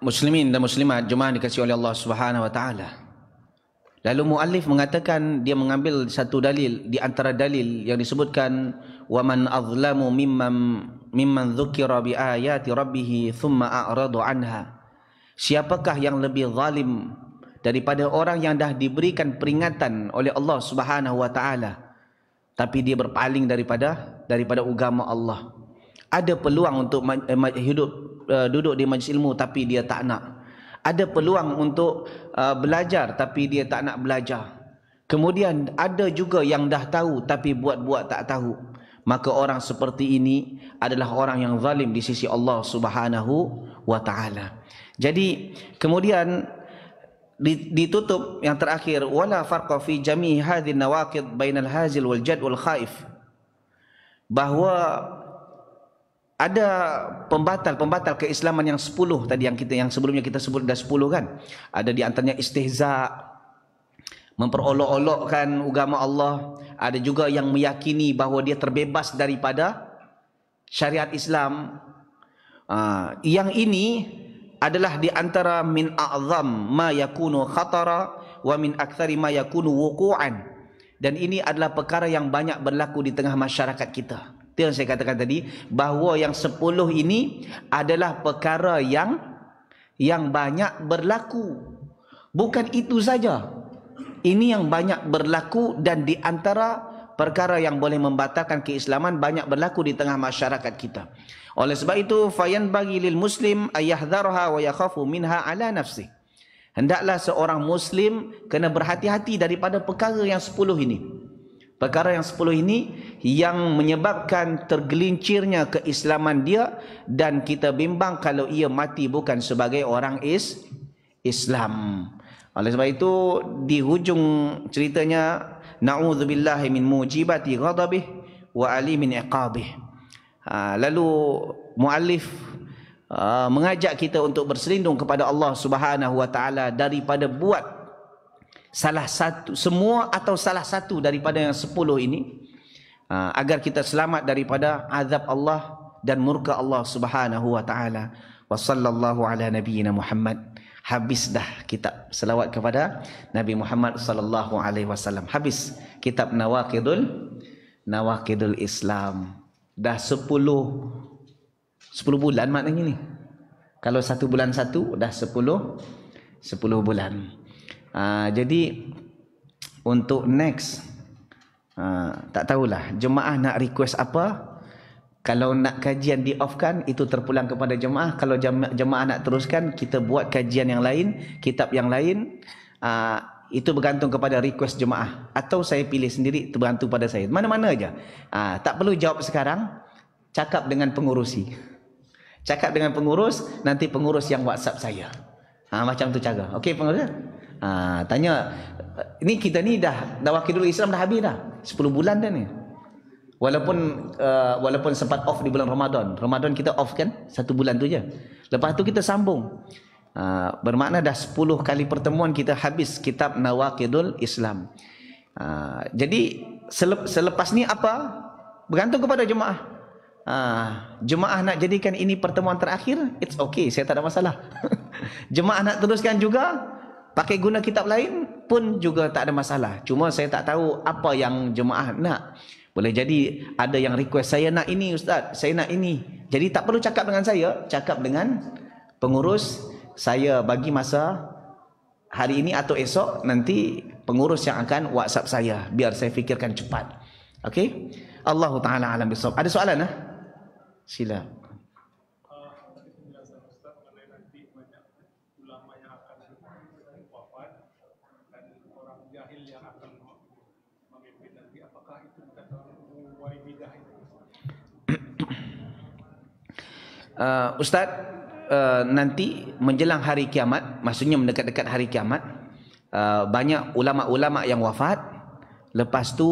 Muslimin dan muslimat jemaah dikasihi oleh Allah Subhanahu wa taala. Lalu muallif mengatakan, dia mengambil satu dalil di antara dalil yang disebutkan, wa man azlamu mimman dzukira bi ayati rabbih thumma a'rada anha. Siapakah yang lebih zalim daripada orang yang dah diberikan peringatan oleh Allah Subhanahu wa taala tapi dia berpaling daripada agama Allah. Ada peluang untuk duduk di majlis ilmu tapi dia tak nak. Ada peluang untuk belajar tapi dia tak nak belajar. Kemudian ada juga yang dah tahu tapi buat-buat tak tahu. Maka orang seperti ini adalah orang yang zalim di sisi Allah Subhanahu wa taala. Jadi kemudian ditutup yang terakhir, wala farqa fi jami' hadhihi nawaqid bainal hazil wal jad wal khaif. Bahawa ada pembatal keislaman yang 10 tadi, yang sebelumnya kita sebut dah 10 kan. Ada di antaranya istihza, memperolok-olokkan agama Allah. Ada juga yang meyakini bahawa dia terbebas daripada syariat Islam. Yang ini adalah di antara min a'zam ma yakunu khatara wa min aktsari ma yakunu wuqu'an. Dan ini adalah perkara yang banyak berlaku di tengah masyarakat kita. Itu yang saya katakan tadi, bahawa yang 10 ini adalah perkara yang banyak berlaku. Bukan itu saja. Ini yang banyak berlaku, dan di antara perkara yang boleh membatalkan keislaman banyak berlaku di tengah masyarakat kita. Oleh sebab itu, fayanbaghi lil muslim ayahdharha wa yakhafu minha ala nafsi. Hendaklah seorang muslim kena berhati-hati daripada perkara yang 10 ini. Perkara yang 10 ini yang menyebabkan tergelincirnya keislaman dia, dan kita bimbang kalau ia mati bukan sebagai orang Islam. Oleh sebab itu, di hujung ceritanya, na'udzubillahi min mujibati ghadabih wa alimin iqabih. Lalu muallif mengajak kita untuk berselindung kepada Allah Subhanahu wa taala daripada buat salah satu, semua atau salah satu daripada yang 10 ini, agar kita selamat daripada azab Allah dan murka Allah Subhanahu wa taala. Wa sallallahu ala nabiyyina Muhammad. Habis dah kitab selawat kepada Nabi Muhammad sallallahu alaihi wasallam. Habis kitab Nawaqidul Islam. Dah 10 bulan maknanya ni. Kalau 1 bulan 1 dah 10 bulan. Jadi untuk next, tak tahulah jemaah nak request apa. Kalau nak kajian di off-kan, itu terpulang kepada jemaah. Kalau jemaah nak teruskan, kita buat kajian yang lain, kitab yang lain. Itu bergantung kepada request jemaah. Atau saya pilih sendiri, tergantung pada saya. Mana-mana aja. Tak perlu jawab sekarang. Cakap dengan pengurusi. Cakap dengan pengurus, nanti pengurus yang WhatsApp saya. Macam tu cara. Okey pengurus? Tanya, ini kita ni dah Nawaqidul Islam dah habis dah. 10 bulan dah ni. Walaupun sempat off di bulan Ramadan. Ramadan kita off kan, 1 bulan tu je. Lepas tu kita sambung. Bermakna dah 10 kali pertemuan kita habis kitab Nawaqidul Islam. Jadi selepas ni apa? Bergantung kepada jemaah. Jemaah nak jadikan ini pertemuan terakhir, it's okay, saya tak ada masalah. Jemaah nak teruskan juga, pakai guna kitab lain pun juga tak ada masalah. Cuma saya tak tahu apa yang jemaah nak. Boleh jadi ada yang request, saya nak ini ustaz, saya nak ini. Jadi tak perlu cakap dengan saya, cakap dengan pengurus. Saya bagi masa hari ini atau esok, nanti pengurus yang akan WhatsApp saya, biar saya fikirkan cepat. Okey? Allah Ta'ala alam bisawab. Ada soalan? Sila. Ustaz, nanti menjelang hari kiamat, maksudnya mendekat-dekat hari kiamat, banyak ulama-ulama yang wafat. Lepas tu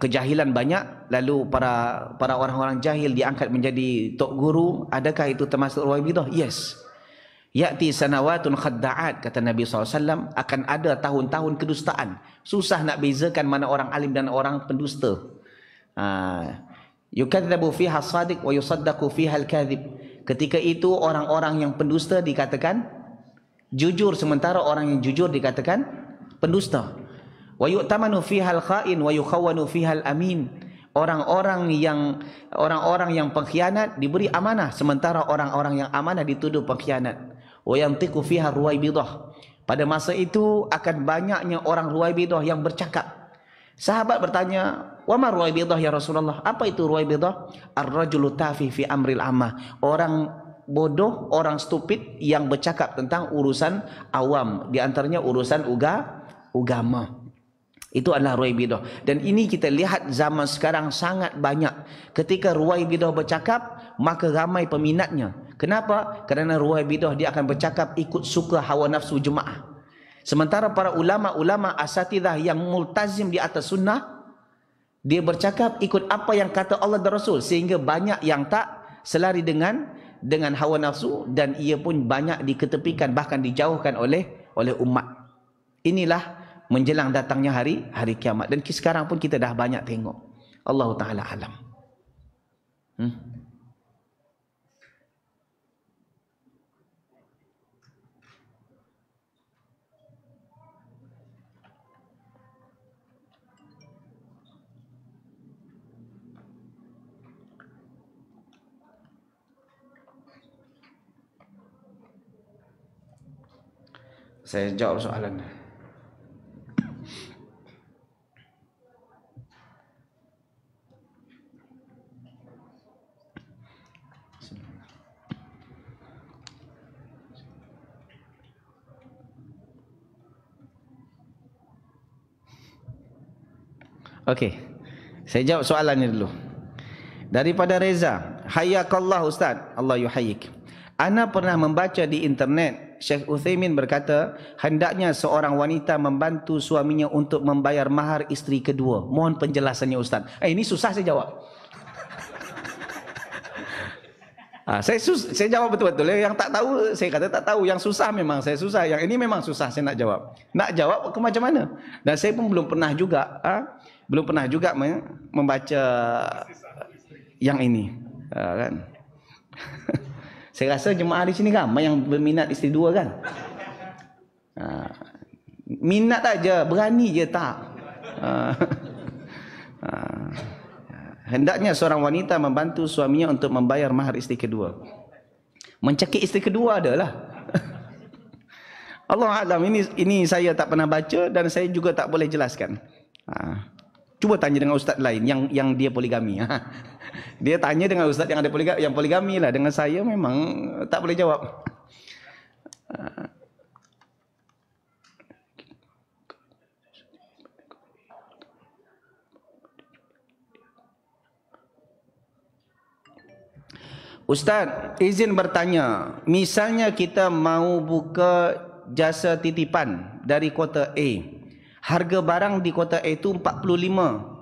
kejahilan banyak, lalu para orang-orang jahil diangkat menjadi tok guru. Adakah itu termasuk Ruwaibidah? Yes. Ya'ti sanawatun khadda'at, kata Nabi SAW, akan ada tahun-tahun kedustaan. Susah nak bezakan mana orang alim dan orang pendusta. Yukadzabu fiha as-sadiq wa yusaddaqu fiha al-kadhib. Ketika itu orang-orang yang pendusta dikatakan jujur, sementara orang yang jujur dikatakan pendusta. Wa yu'tamanu fiha al-kha'in wa yukhawwanu fiha al-amin. Orang-orang yang pengkhianat diberi amanah, sementara orang-orang yang amanah dituduh pengkhianat. Wa yantiqu fiha Ruwaibidah. Pada masa itu akan banyaknya orang Ruwaibidah yang bercakap. Sahabat bertanya, "Wa ma Ruwaibidah ya Rasulullah?" Apa itu Ruwaibidah? Ar-rajulu tafi fi amril ammah. Orang bodoh, orang stupid yang bercakap tentang urusan awam, di antaranya urusan agama. Itu adalah Ruwaibidah. Dan ini kita lihat zaman sekarang sangat banyak. Ketika Ruwaibidah bercakap, maka ramai peminatnya. Kenapa? Kerana Ruwaibidah dia akan bercakap ikut suka hawa nafsu jemaah. Sementara para ulama-ulama asatidah yang multazim di atas sunnah, dia bercakap ikut apa yang kata Allah dan Rasul, sehingga banyak yang tak selari dengan hawa nafsu, dan ia pun banyak diketepikan, bahkan dijauhkan oleh umat. Inilah menjelang datangnya hari kiamat. Dan sekarang pun kita dah banyak tengok. Allah Ta'ala alam. Saya jawab soalan. Okey. Saya jawab soalannya dulu. Daripada Reza, hayyakallah Ustaz, Allah yuhayyik. Ana pernah membaca di internet Syekh Uthaymin berkata, hendaknya seorang wanita membantu suaminya untuk membayar mahar isteri kedua. Mohon penjelasannya Ustaz. Ini susah saya jawab. Saya jawab betul-betul. Yang tak tahu saya kata tak tahu. Yang susah memang saya susah. Yang ini memang susah saya nak jawab. Nak jawab ke macam mana? Dan saya pun belum pernah juga membaca yang ini, kan? Saya rasa jemaah di sini ramai yang berminat isteri dua, kan? Minat aja, berani je tak. Hendaknya seorang wanita membantu suaminya untuk membayar mahar isteri kedua. Mencekik isteri kedua adalah. Allah alam, ini saya tak pernah baca dan saya juga tak boleh jelaskan. Cuba tanya dengan ustaz lain yang dia poligami. Dia tanya dengan ustaz yang ada poligami lah. Dengan saya memang tak boleh jawab. Ustaz, izin bertanya, misalnya kita mau buka jasa titipan dari kota A. Harga barang di kota A itu 45.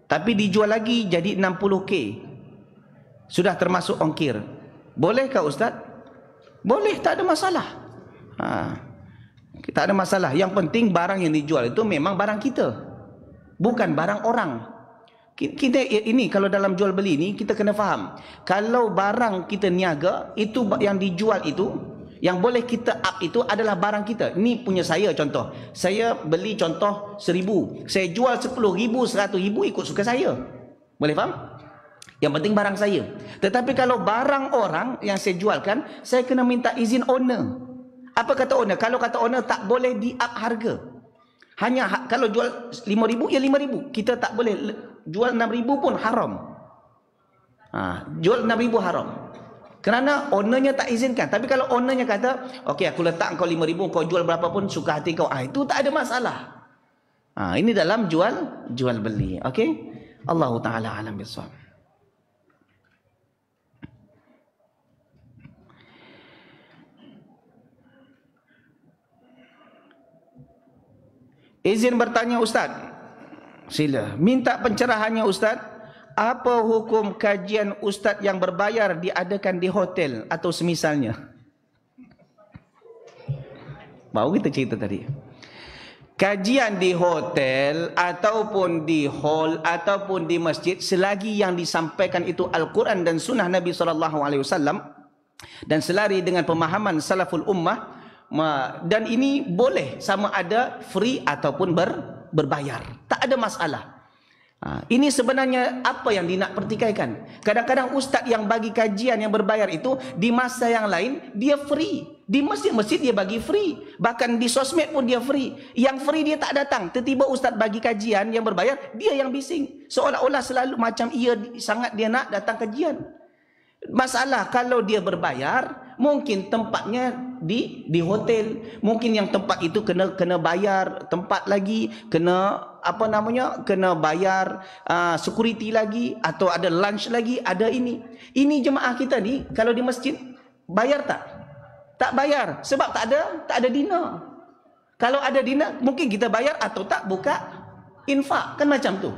Tapi dijual lagi jadi 60K. Sudah termasuk ongkir. Bolehkah Ustaz? Boleh, tak ada masalah. Tak ada masalah. Yang penting barang yang dijual itu memang barang kita. Bukan barang orang. Kita ini kalau dalam jual beli ni kita kena faham. Kalau barang kita niaga, itu yang dijual itu, yang boleh kita up itu adalah barang kita. Ini punya saya contoh. Saya beli contoh 1,000. Saya jual 10,000, 100,000 ikut suka saya. Boleh faham? Yang penting barang saya. Tetapi kalau barang orang yang saya jualkan, saya kena minta izin owner. Apa kata owner? Kalau kata owner tak boleh di up harga. Hanya kalau jual 5,000 ya 5,000. Kita tak boleh jual 6,000 pun haram. Jual 6,000 haram. Kerana ownernya tak izinkan. Tapi kalau ownernya kata, okey aku letak kau 5,000, kau jual berapa pun suka hati kau. Itu tak ada masalah. Ini dalam jual beli. Okey? Allah Ta'ala alam bisawab. Izin bertanya Ustaz. Sila. Minta pencerahannya Ustaz. Apa hukum kajian ustaz yang berbayar diadakan di hotel atau semisalnya? Baru kita cerita tadi. Kajian di hotel ataupun di hall ataupun di masjid, selagi yang disampaikan itu Al-Quran dan Sunnah Nabi SAW dan selari dengan pemahaman salaful ummah, dan ini boleh sama ada free ataupun berbayar. Tak ada masalah. Ini sebenarnya apa yang dia nak pertikaikan. Kadang-kadang ustaz yang bagi kajian yang berbayar itu, di masa yang lain dia free. Di masjid-masjid dia bagi free. Bahkan di sosmed pun dia free. Yang free dia tak datang. Tiba-tiba ustaz bagi kajian yang berbayar, dia yang bising. Seolah-olah selalu macam sangat dia nak datang kajian. Masalah kalau dia berbayar, mungkin tempatnya di hotel, mungkin yang tempat itu kena bayar tempat lagi, kena kena bayar security lagi, atau ada lunch lagi, ada ini jemaah kita ni kalau di masjid bayar tak bayar sebab tak ada dinner. Kalau ada dinner mungkin kita bayar atau tak buka infak, kan macam tu.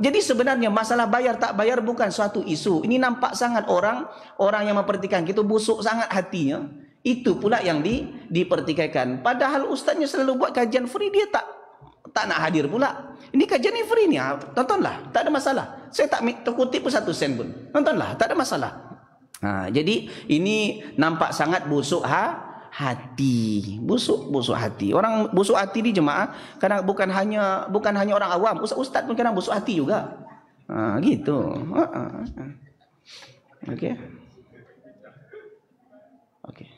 Jadi sebenarnya masalah bayar tak bayar bukan suatu isu. Ini nampak sangat orang yang memperhatikan kita busuk sangat hatinya. Itu pula yang dipertikaikan. Padahal ustaznya selalu buat kajian free, dia tak nak hadir pula. Ini kajian ni free ni, tontonlah, tak ada masalah. Saya tak terkutip pun 1 sen pun. Tontonlah, tak ada masalah. Jadi ini nampak sangat busuk hati. Busuk hati. Orang busuk hati di jemaah kadang bukan hanya orang awam, ustaz pun kadang busuk hati juga. Gitu. Okey. Okey.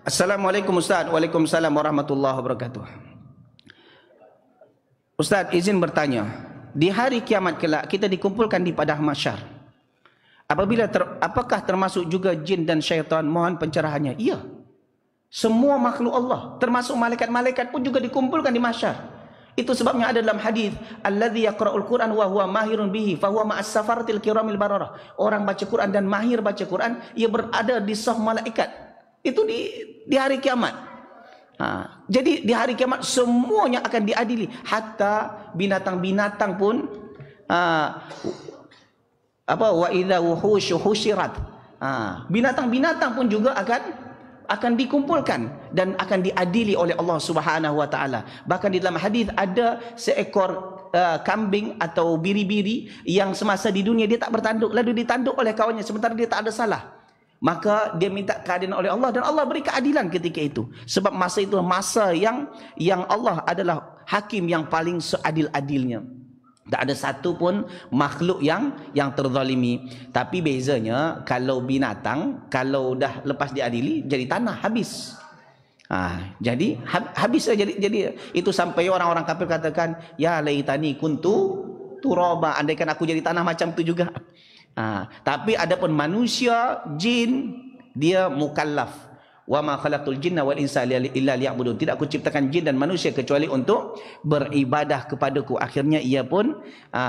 Assalamualaikum Ustaz. Waalaikumsalam warahmatullahi wabarakatuh. Ustaz, izin bertanya. Di hari kiamat kelak kita dikumpulkan di padang mahsyar. Apakah termasuk juga jin dan syaitan? Mohon pencerahannya. Iya. Semua makhluk Allah, termasuk malaikat-malaikat pun juga dikumpulkan di mahsyar. Itu sebabnya ada dalam hadis, allazi yaqra'ul Qur'an wa huwa mahirun bihi fa huwa ma'as safaratil kiramil bararah. Orang baca Quran dan mahir baca Quran, ia berada di saf malaikat. Itu di hari kiamat. Jadi di hari kiamat semuanya akan diadili, hatta binatang-binatang pun wa idza wuhushu husyirat. Binatang-binatang pun juga akan dikumpulkan dan akan diadili oleh Allah Subhanahu wa taala. Bahkan di dalam hadis ada seekor kambing atau biri-biri yang semasa di dunia dia tak bertanduk, lalu ditanduk oleh kawannya sementara dia tak ada salah. Maka dia minta keadilan oleh Allah dan Allah beri keadilan ketika itu. Sebab masa itu masa yang Allah adalah hakim yang paling seadil-adilnya. Tak ada satu pun makhluk yang terzalimi. Tapi bezanya kalau binatang, kalau dah lepas diadili jadi tanah, habis. Jadi habis saja. Jadi itu sampai orang-orang kafir katakan, ya laitani kuntu turaba, andaikan aku jadi tanah macam tu juga. Tapi adapun manusia, jin, dia mukallaf. Wa ma khalaqtul jinna wal insa illa liya'budun. Tidak aku ciptakan jin dan manusia kecuali untuk beribadah kepadaku. Akhirnya ia pun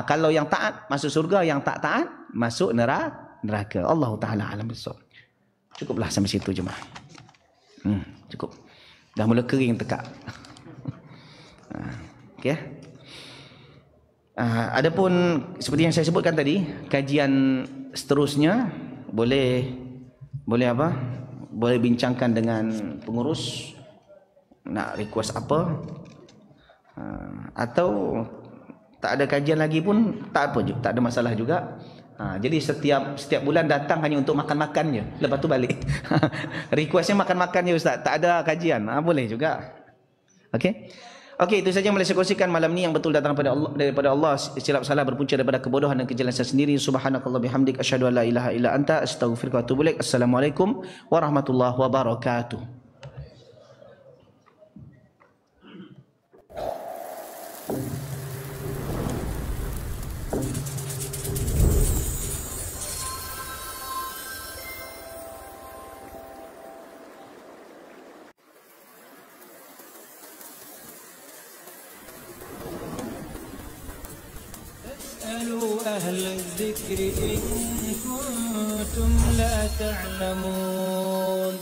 kalau yang taat masuk surga, yang tak taat masuk neraka. Allah taala alam bisawab. Cukuplah sampai situ jemaah. Cukup. Dah mula kering tekak. Okey. Adapun seperti yang saya sebutkan tadi, kajian seterusnya boleh apa? Boleh bincangkan dengan pengurus, nak request apa, atau tak ada kajian lagi pun tak apa, tak ada masalah juga. Jadi setiap bulan datang hanya untuk makan-makan je, lepas tu balik. Requestnya makan-makan je Ustaz, tak ada kajian, boleh juga. Okey, itu saja yang boleh saya kongsikan malam ni yang betul datang daripada Allah. Silap salah berpunca daripada kebodohan dan kejelasan sendiri. Subhanakallah bihamdik, asyhadu an la ilaha illa anta, astaghfiruka wa atubu ilaik. Assalamualaikum warahmatullahi wabarakatuh. أهل الذكر إن كنتم لا تعلمون